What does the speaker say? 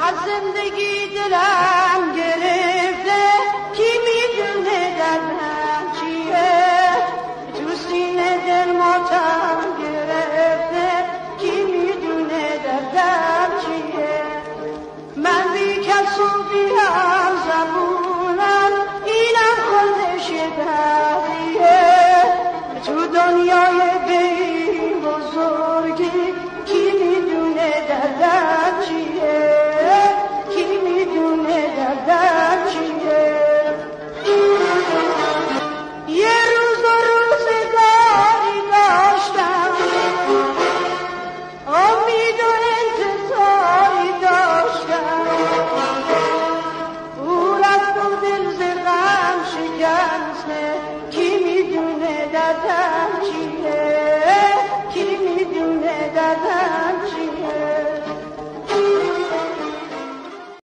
از زندگی دلم گرفته کی میدونه دردم چیه تو سینه دل ماتم گرفته کی میدونه دردم چیه من بی کس و بی هم زبونم اینم خودش دردیه تو دنیا